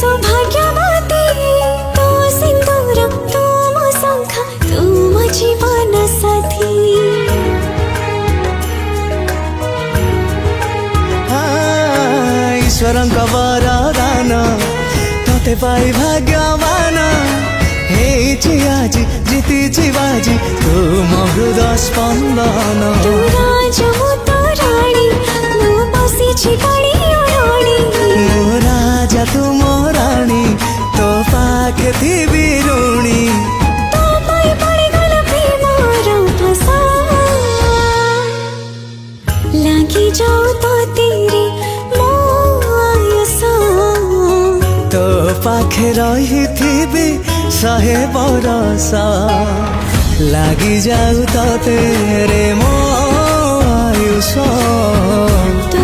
सौभाग्यवती तो सिंदूर तू मो शंख तू मो जीवन साथी। ईश्वरଙ୍କ वरदान तोते पाई भाग्यवान हेछि आजि जीतिछि बाजी तू मो हृदय स्पंदन। तू राजा मु तो रानी मु बसिछि बड़ी रानी। मो राजा तू मो रानी तो पाखे थिबी ऋणी। तो पाई पड़ी गल प्रेमर फसा लागी जाऊ तो तेरे मो आयुष। तो पाखे रही थिबी 100 बरस लागी जाऊ तो तेरे मो आयुष।